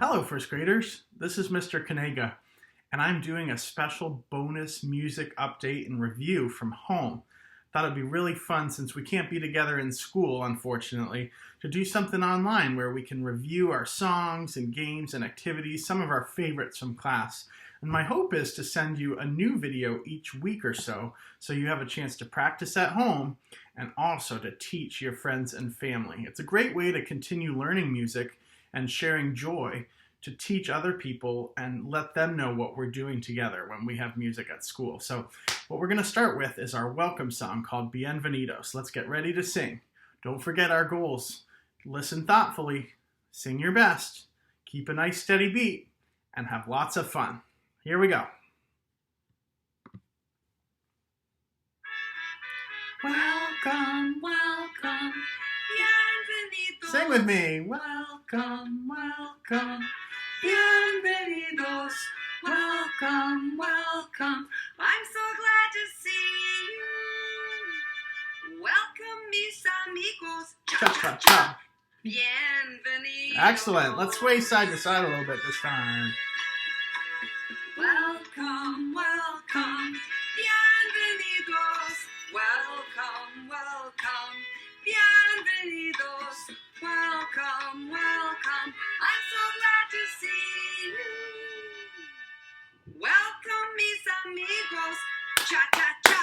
Hello, first graders. This is Mr. Kanaka, and I'm doing a special bonus music update and review from home. Thought it'd be really fun since we can't be together in school, unfortunately, to do something online where we can review our songs and games and activities, some of our favorites from class. And my hope is to send you a new video each week or so you have a chance to practice at home and also to teach your friends and family. It's a great way to continue learning music and sharing joy to teach other people and let them know what we're doing together when we have music at school. So what we're going to start with is our welcome song called Bienvenidos. Let's get ready to sing. Don't forget our goals. Listen thoughtfully, sing your best, keep a nice steady beat, and have lots of fun. Here we go. Welcome, welcome. Bienvenidos. Sing with me. Welcome, welcome. Bienvenidos. Welcome, welcome. I'm so glad to see you. Welcome, mis amigos. Cha-cha-cha. Bienvenidos. Excellent. Let's sway side to side a little bit this time. Welcome, welcome. Bienvenidos. Welcome, welcome. Bienvenidos. Welcome, welcome. I'm so glad to see you. Welcome, mis amigos. Cha-cha-cha.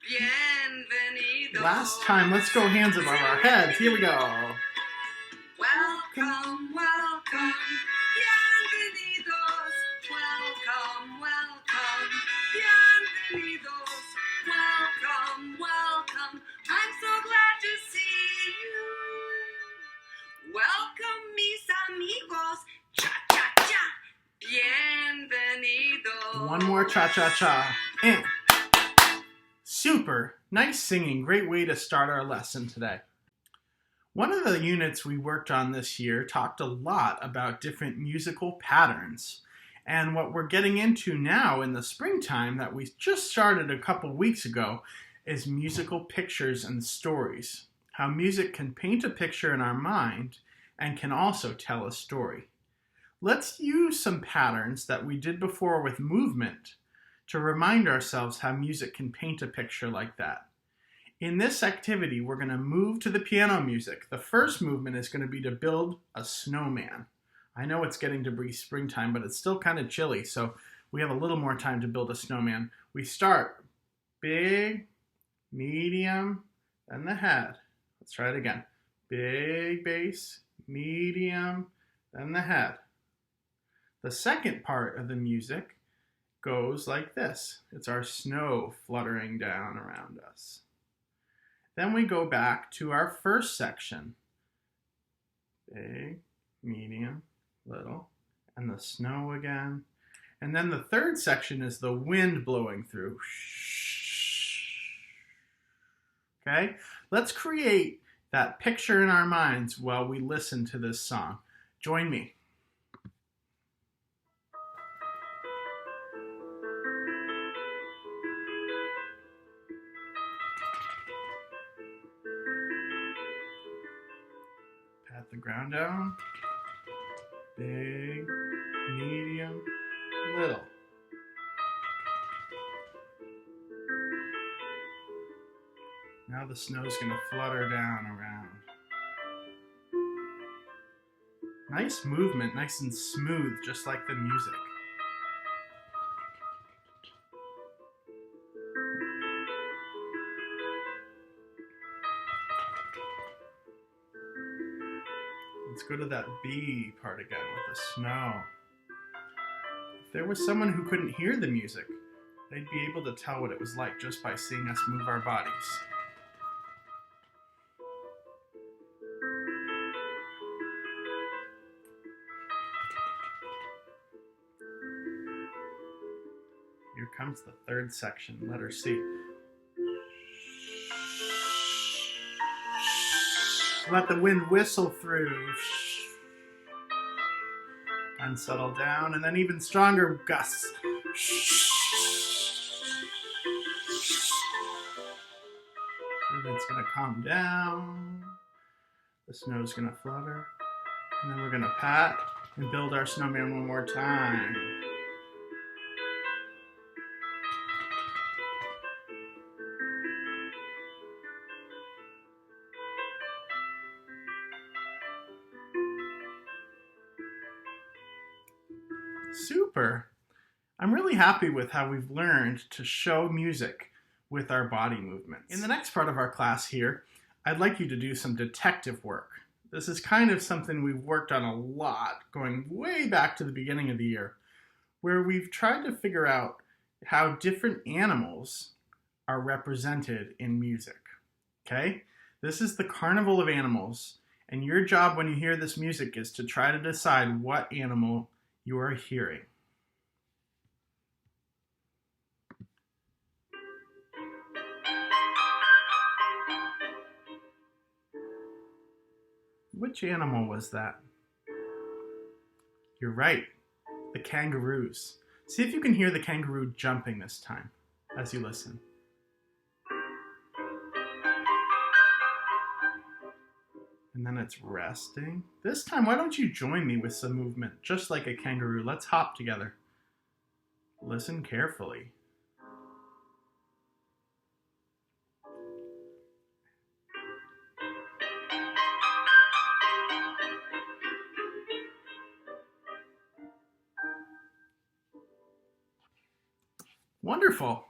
Bienvenidos. Last time, let's go hands above our heads. Here we go. Welcome, welcome. Bienvenidos. Welcome, welcome. Bienvenidos. Welcome, welcome. I'm so glad to see you. Welcome, mis amigos. Cha-cha-cha. Bienvenidos. One more cha-cha-cha. And super. Nice singing. Great way to start our lesson today. One of the units we worked on this year talked a lot about different musical patterns. And what we're getting into now in the springtime that we just started a couple weeks ago is musical pictures and stories. How music can paint a picture in our mind and can also tell a story. Let's use some patterns that we did before with movement to remind ourselves how music can paint a picture like that. In this activity, we're going to move to the piano music. The first movement is going to be to build a snowman. I know it's getting to be springtime, but it's still kind of chilly, so we have a little more time to build a snowman. We start big, medium, then the head. Let's try it again. Big bass, medium, then the head. The second part of the music goes like this. It's our snow fluttering down around us. Then we go back to our first section. Big, medium, little, and the snow again. And then the third section is the wind blowing through. Okay? Let's create that picture in our minds while we listen to this song. Join me. Pat the ground down. Big, medium, little. Now the snow's going to flutter down around. Nice movement, nice and smooth, just like the music. Let's go to that B part again with the snow. If there was someone who couldn't hear the music, they'd be able to tell what it was like just by seeing us move our bodies. Here comes the third section, letter C. Let the wind whistle through. And settle down, and then even stronger gusts. And it's going to calm down. The snow's going to flutter. And then we're going to pat And build our snowman one more time. Super. I'm really happy with how we've learned to show music with our body movements. In the next part of our class here, I'd like you to do some detective work. This is kind of something we've worked on a lot, going way back to the beginning of the year, where we've tried to figure out how different animals are represented in music. Okay? This is the Carnival of Animals, and your job when you hear this music is to try to decide what animal you are hearing. Which animal was that? You're right, the kangaroos. See if you can hear the kangaroo jumping this time as you listen. And then it's resting. This time, why don't you join me with some movement, just like a kangaroo? Let's hop together. Listen carefully. Wonderful.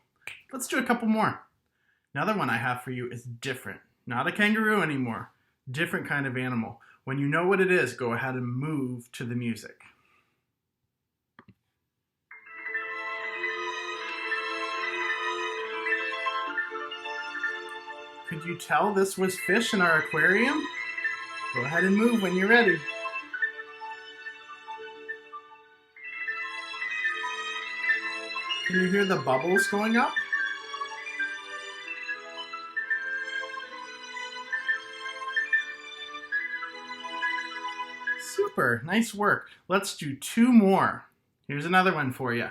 Let's do a couple more. Another one I have for you is different. Not a kangaroo anymore. Different kind of animal. When you know what it is, go ahead and move to the music. Could you tell this was fish in our aquarium? Go ahead and move when you're ready. Can you hear the bubbles going up? Super, nice work. Let's do two more. Here's another one for you.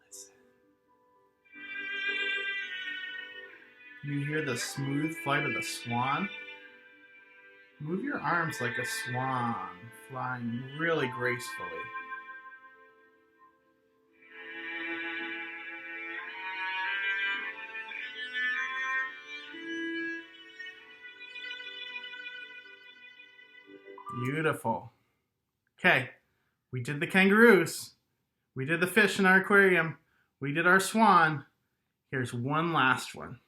Listen. Can you hear the smooth flight of the swan? Move your arms like a swan, flying really gracefully. Beautiful. Okay, we did the kangaroos. We did the fish in our aquarium. We did our swan. Here's one last one.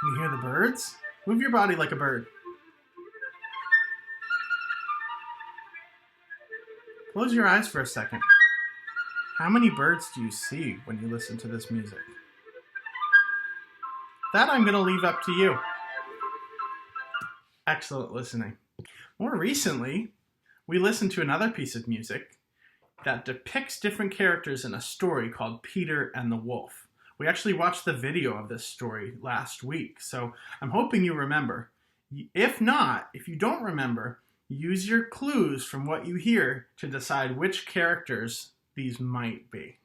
Can you hear the birds? Move your body like a bird. Close your eyes for a second. How many birds do you see when you listen to this music? That I'm going to leave up to you. Excellent listening. More recently, we listened to another piece of music that depicts different characters in a story called Peter and the Wolf. We actually watched the video of this story last week, so I'm hoping you remember. If not, if you don't remember, use your clues from what you hear to decide which characters these might be.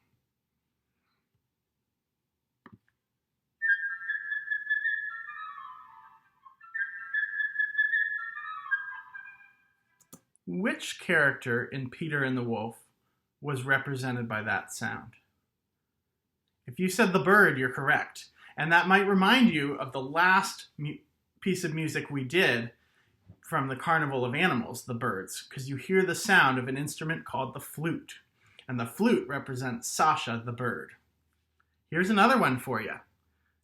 Which character in Peter and the Wolf was represented by that sound? If you said the bird, you're correct. And that might remind you of the last piece of music we did from the Carnival of Animals, the birds, because you hear the sound of an instrument called the flute. And the flute represents Sasha the bird. Here's another one for you.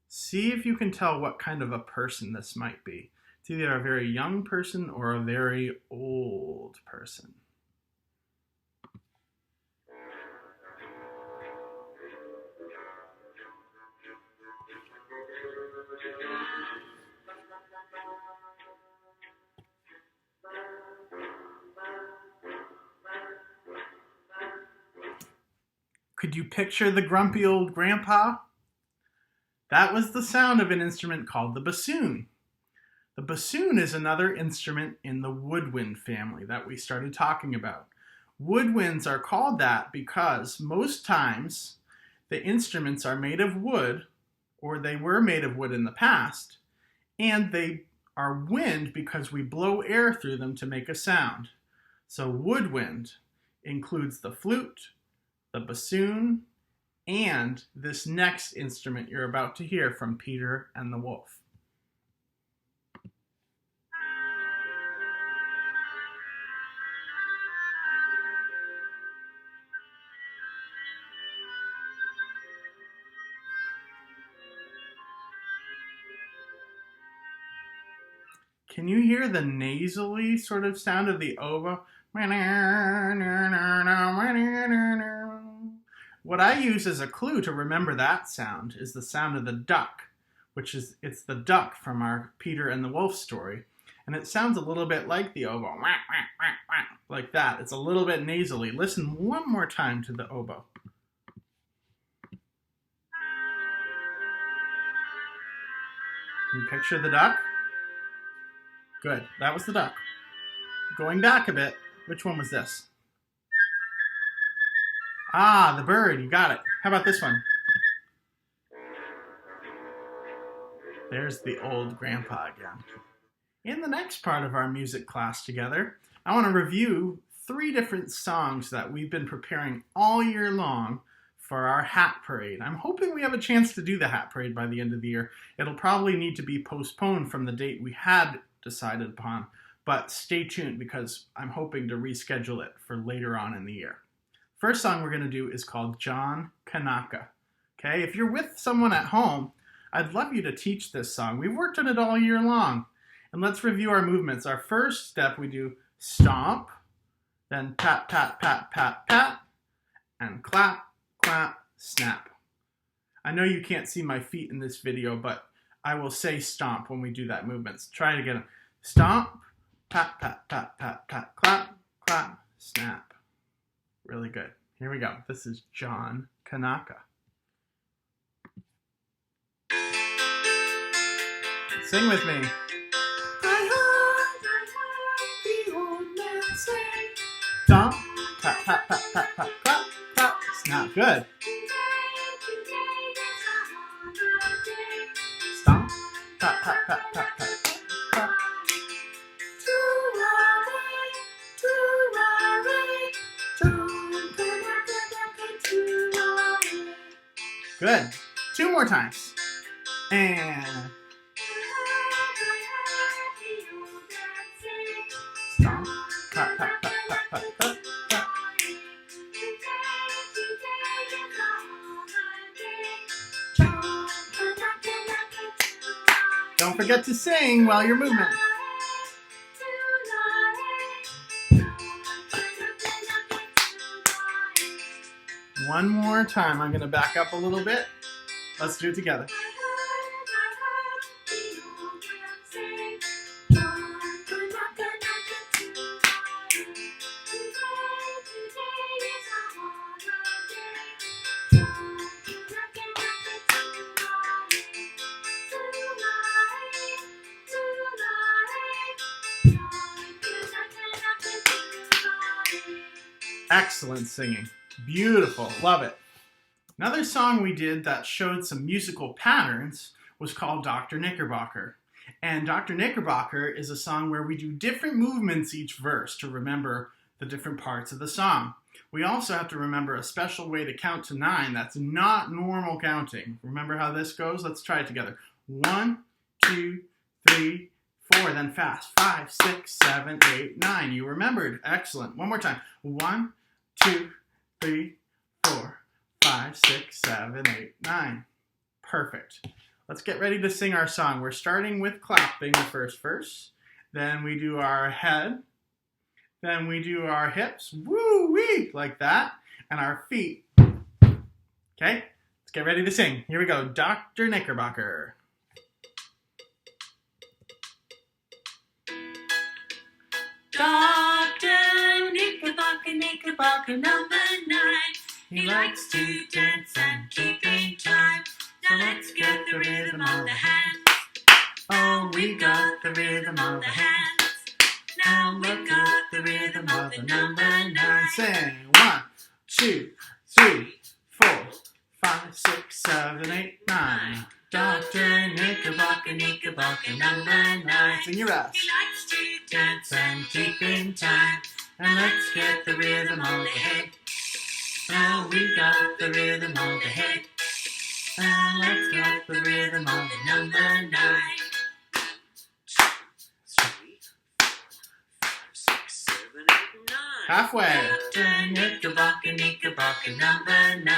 See if you can tell what kind of a person this might be. It's either a very young person or a very old person. Could you picture the grumpy old grandpa? That was the sound of an instrument called the bassoon. The bassoon is another instrument in the woodwind family that we started talking about. Woodwinds are called that because most times the instruments are made of wood, or they were made of wood in the past, and they are wind because we blow air through them to make a sound. So woodwind includes the flute, the bassoon, and this next instrument you're about to hear from Peter and the Wolf. Can you hear the nasally sort of sound of the oboe? What I use as a clue to remember that sound is the sound of the duck, it's the duck from our Peter and the Wolf story. And it sounds a little bit like the oboe, like that. It's a little bit nasally. Listen one more time to the oboe. Can you picture the duck? Good, that was the duck. Going back a bit, which one was this? Ah, the bird, you got it. How about this one? There's the old grandpa again. In the next part of our music class together, I want to review 3 different songs that we've been preparing all year long for our hat parade. I'm hoping we have a chance to do the hat parade by the end of the year. It'll probably need to be postponed from the date we had decided upon, but stay tuned because I'm hoping to reschedule it for later on in the year. First song we're going to do is called John Kanaka. Okay, if you're with someone at home, I'd love you to teach this song. We've worked on it all year long. And let's review our movements. Our first step, we do stomp, then pat, pat, pat, pat, pat, and clap, clap, snap. I know you can't see my feet in this video, but I will say stomp when we do that movement. So try it again. Stomp, pat, pat, pat, pat, pat, clap, clap, snap. Really good. Here we go. This is John Kanaka. Sing with me. Stomp, pat, pat, pat, pat, pat, clap, clap, snap. Good. Stomp, pat, pat, pat, pat, pat, clap. Good. 2 more times. And stomp, pat, pat, pat, pat, pat, pat, pat. Don't forget to sing while you're moving. One more time. I'm going to back up a little bit. Let's do it together. Excellent singing. Beautiful. Love it. Another song we did that showed some musical patterns was called Dr. Knickerbocker. And Dr. Knickerbocker is a song where we do different movements each verse to remember the different parts of the song. We also have to remember a special way to count to 9 that's not normal counting. Remember how this goes? Let's try it together. 1, 2, 3, 4, then fast. 5, 6, 7, 8, 9. You remembered. Excellent. One more time. 1, 2, 3, 4, 5, 6, 7, 8, 9. Perfect. Let's get ready to sing our song. We're starting with clapping the first verse. Then we do our head. Then we do our hips. Woo-wee! Like that. And our feet. Okay? Let's get ready to sing. Here we go. Dr. Knickerbocker. Dr. Knickerbocker, Knickerbocker number 9. He likes to dance and keep in time. Now let's get the rhythm on the hands. Oh, we got the rhythm of the hands. Now we got the rhythm of the number 9. Sing 1, 2, 3, 4, 5, 6, 7, 8, 9. Dr. Knickerbocker, Knickerbocker, number 9. Sing your rest. He likes to dance and keep in time. And let's get the rhythm of the head. Now we got the rhythm of the head. And let's get the rhythm of the number 9. 3, 4, 5, 6, 7, 8, 9. Halfway. Dr. Knickerbocker, Knickerbocker, number 9.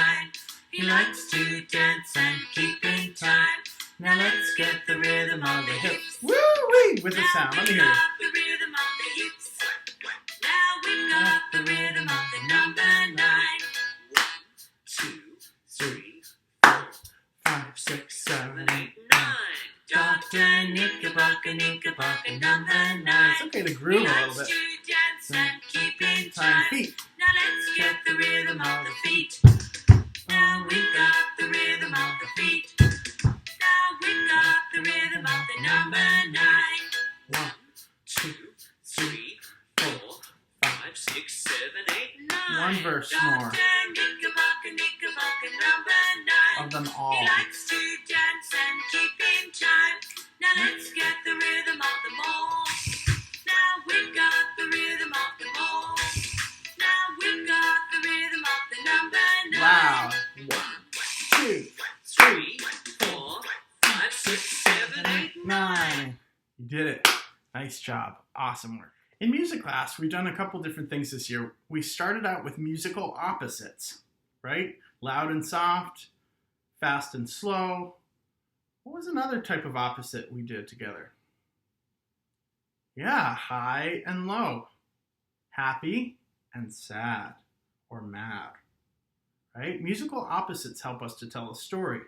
He likes to dance and keep in time. Now let's get the rhythm of the hips. Woo-wee! With the sound. Let me hear it. Now we got the rhythm of the hips. Now we got the rhythm of the number 9. 1, 2, 3, 4, 5, 6, 7, 8, 9. Dr. Knickerbocker, Knickerbocker, number 9. It's okay to groove a little Likes bit. to dance and keep in Time time. feet. Now let's get the rhythm of the feet. Now we got the rhythm of the feet. Now we got the rhythm of the number 9. 1, 2, 3, 4, 5, 6, 7, 8, 9. One verse Dr. more. Knickerbocker, Knickerbocker, number 9. of them all. He likes to dance and keep in time. Now let's get the rhythm of them all. Now we got the rhythm of them all. Now we got the rhythm of the number 9. Wow. 1, 2, 3, 4, 5, 6, 7, 8, 9. 9. You did it. Nice job. Awesome work. In music class, we've done a couple different things this year. We started out with musical opposites, right? Loud and soft, fast and slow. What was another type of opposite we did together? Yeah, high and low. Happy and sad or mad, right? Musical opposites help us to tell a story.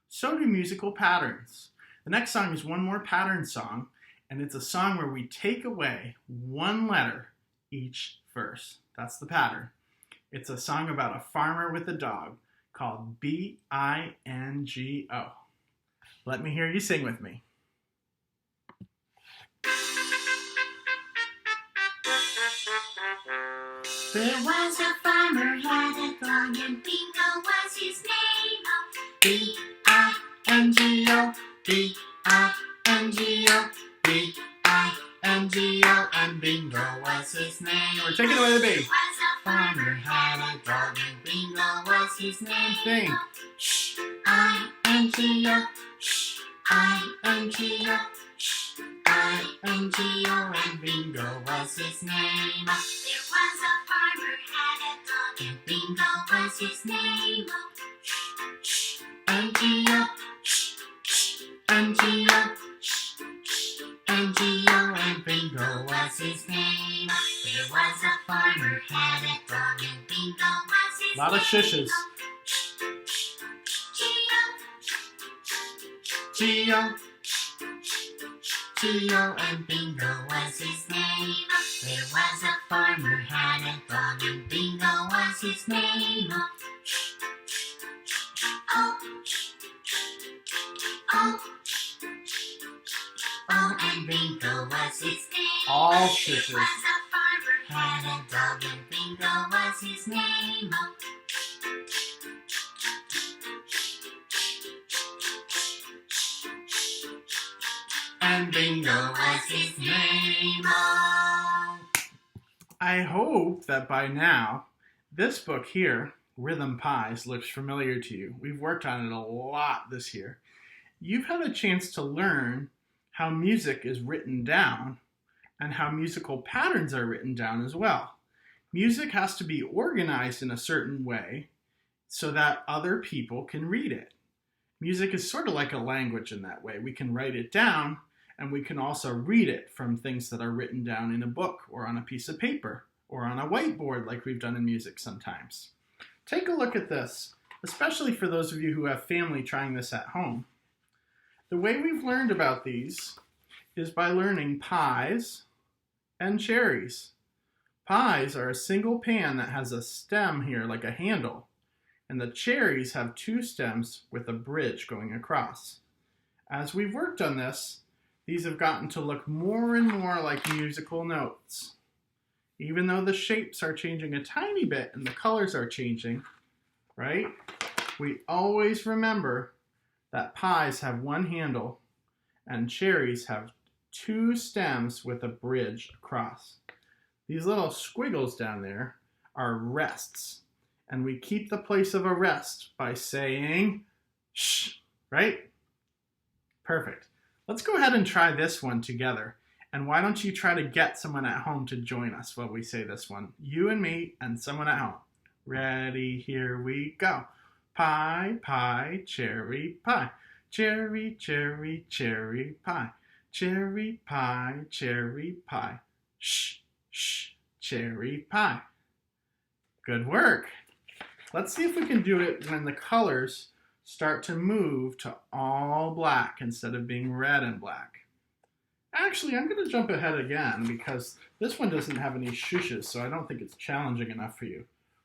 So do musical patterns. The next song is one more pattern song, and it's a song where we take away one letter each verse. That's the pattern. It's a song about a farmer with a dog called B-I-N-G-O. Let me hear you sing with me. There was a farmer had a dog and Bingo was his name. B-I-N-G-O, B-I-N-G-O, B-I-N-G-O, and Bingo was his name. We're taking away the B. There was a Farmer had a dog and Bingo was his name. Sing. I-N-G-O, I-N-G-O, I-N-G-O, and Bingo was his name. There was a farmer had a dog and Bingo was his name. N-G-O, N-G-O, N-G-O, and Bingo was his name. There was a farmer had a dog and Bingo was his A lot of shushes. G-O, G-O, and Bingo was his name. There was a farmer had a dog and Bingo was his name. Oh, oh, oh, and Bingo was his name. All There shushes. was a farmer had a dog and Bingo was his name. And Bingo was his name. I hope that by now, this book here, Rhythm Pies, looks familiar to you. We've worked on it a lot this year. You've had a chance to learn how music is written down and how musical patterns are written down as well. Music has to be organized in a certain way so that other people can read it. Music is sort of like a language in that way. We can write it down, and we can also read it from things that are written down in a book or on a piece of paper or on a whiteboard like we've done in music sometimes. Take a look at this, especially for those of you who have family trying this at home. The way we've learned about these is by learning pies and cherries. Pies are a single pan that has a stem here like a handle, and the cherries have two stems with a bridge going across. As we've worked on this, these have gotten to look more and more like musical notes. Even though the shapes are changing a tiny bit and the colors are changing, right? We always remember that pies have one handle and cherries have two stems with a bridge across. These little squiggles down there are rests, and we keep the place of a rest by saying shh, right? Perfect. Let's go ahead and try this one together. And why don't you try to get someone at home to join us while we say this one? You and me and someone at home. Ready, here we go. Pie, pie, cherry pie. Cherry, cherry, cherry pie. Cherry pie, cherry pie. Shh, shh, cherry pie. Good work. Let's see if we can do it when the colors start to move to all black instead of being red and black. Actually, I'm going to jump ahead again because this one doesn't have any shushes, so I don't think it's challenging enough for you.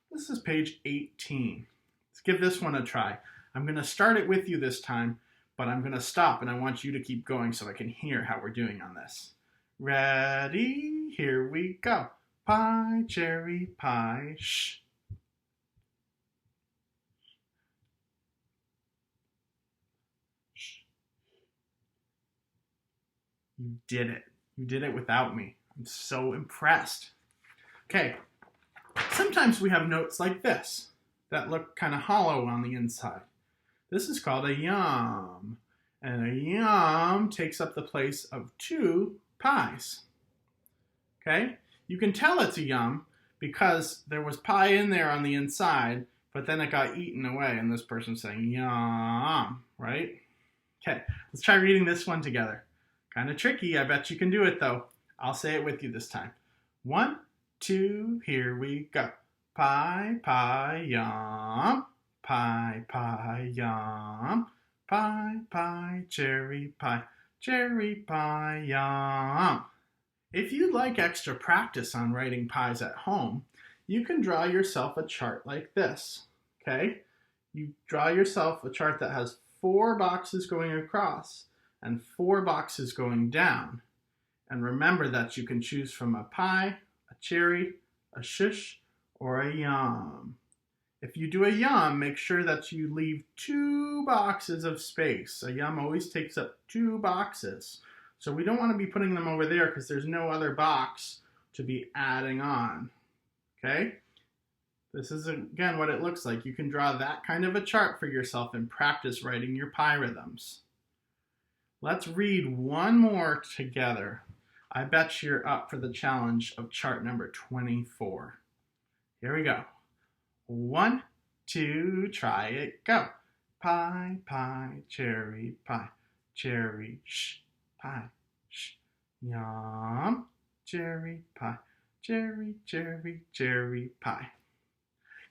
This is page 18. Let's give this one a try. I'm going to start it with you this time, but I'm going to stop and I want you to keep going so I can hear how we're doing on this. Ready? Here we go. Pie, cherry pie, shh. You did it. You did it without me. I'm so impressed. Okay, sometimes we have notes like this that look kind of hollow on the inside. This is called a yum, and a yum takes up the place of two pies. Okay, you can tell it's a yum because there was pie in there on the inside, but then it got eaten away, and this person's saying yum, right? Okay, let's try reading this one together. Kind of tricky, I bet you can do it though. I'll say it with you this time. 1, 2, here we go. Pie, pie, yum. Pie, pie, yum. Pie, pie, cherry pie. Cherry pie, yum. If you'd like extra practice on writing pies at home, you can draw yourself a chart like this, okay? You draw yourself a chart that has 4 boxes going across and 4 boxes going down. And remember that you can choose from a pie, a cherry, a shush, or a yum. If you do a yum, make sure that you leave 2 boxes of space. A yum always takes up 2 boxes. So we don't want to be putting them over there because there's no other box to be adding on. Okay? This is, again, what it looks like. You can draw that kind of a chart for yourself and practice writing your pie rhythms. Let's read one more together. I bet you're up for the challenge of chart number 24. Here we go. 1, 2, try it, go. Pie, pie, cherry pie. Cherry, shh, pie, shh. Yum, cherry pie. Cherry, cherry, cherry pie.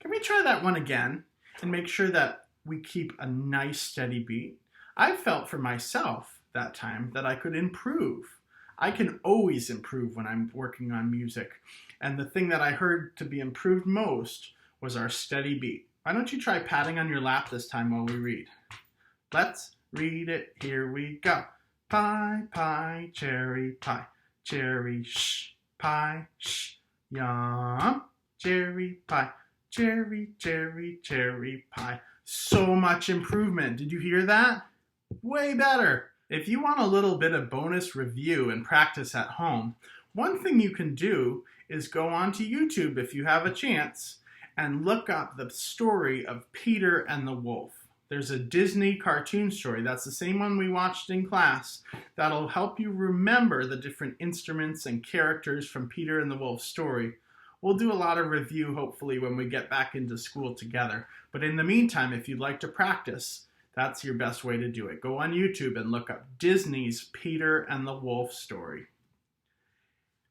Can we try that one again and make sure that we keep a nice steady beat? I felt for myself that time that I could improve. I can always improve when I'm working on music. And the thing that I heard to be improved most was our steady beat. Why don't you try patting on your lap this time while we read? Let's read it. Here we go. Pie, pie, cherry pie. Cherry, shh, pie, shh. Yum, cherry pie. Cherry, cherry, cherry pie. So much improvement. Did you hear that? Way better. If you want a little bit of bonus review and practice at home, one thing you can do is go onto YouTube if you have a chance and look up the story of Peter and the Wolf. There's a Disney cartoon story, that's the same one we watched in class, that'll help you remember the different instruments and characters from Peter and the Wolf story. We'll do a lot of review hopefully when we get back into school together. But in the meantime, if you'd like to practice, that's your best way to do it. Go on YouTube and look up Disney's Peter and the Wolf story.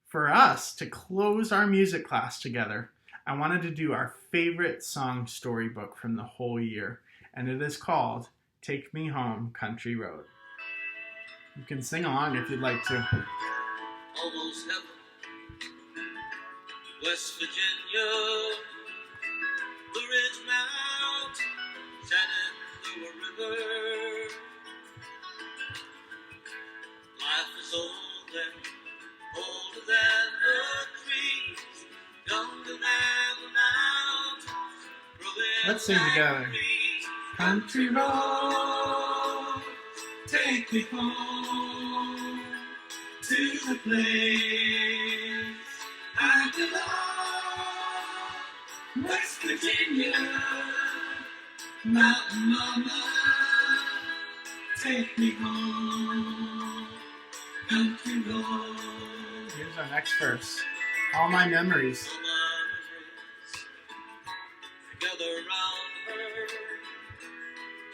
For us to close our music class together, I wanted to do our favorite song storybook from the whole year, and it is called Take Me Home, Country Road. You can sing along if you'd like to. Almost heaven, West Virginia, the Ridge Mountains, Shenandoah River, life golden, older than the trees, younger than the mountains, growing Let's sing like together. trees. Country road, take me home to the place I belong. West Virginia, Mountain Mama, take me home. Country road. Here's our next verse. All my memories. Together round her,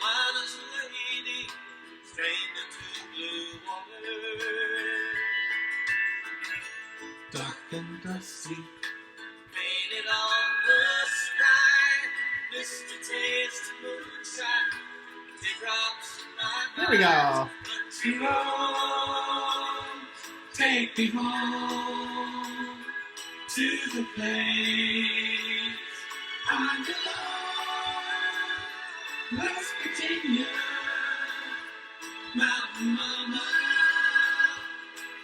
honest lady, stranger to blue water. Dark and dusty. Painted on the sky, misty taste of moonshine, teardrops in my There we go. Country road, Take me home to the place I belong. West Virginia, Mountain Mama,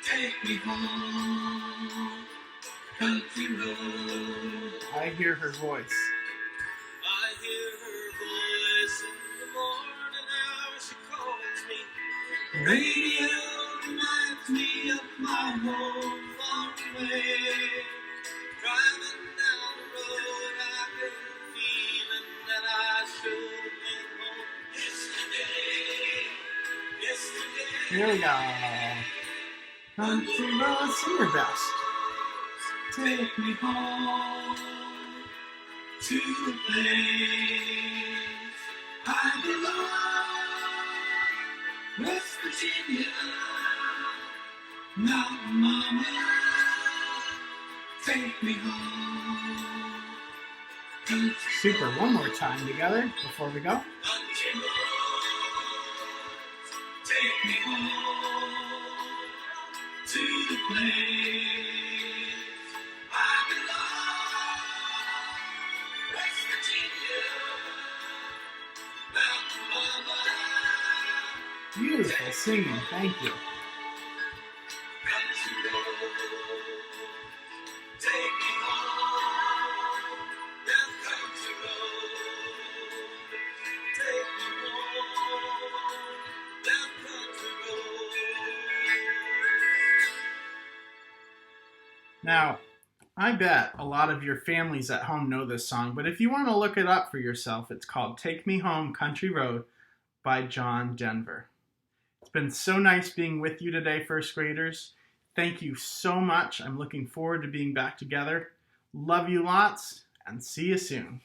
take me home. Country road. I hear her voice. I hear her voice in the morning hour. She calls me. Radio reminds me of my home far away. Driving down the road, I get a feeling that I should have been home yesterday. Here we go. Country road, sing your best. Take me home to the place I belong. West Virginia, Mountain Mama, take me home. Super, one more time together before we go. Country roads, take me home to the place I belong. West Virginia, Mountain Mama. Beautiful singing, thank you. Country roads, take me home. Down country roads, take me home. Down country roads. Now, I bet a lot of your families at home know this song, but if you want to look it up for yourself, it's called Take Me Home, Country Road by John Denver. It's been so nice being with you today, first graders. Thank you so much. I'm looking forward to being back together. Love you lots, and see you soon.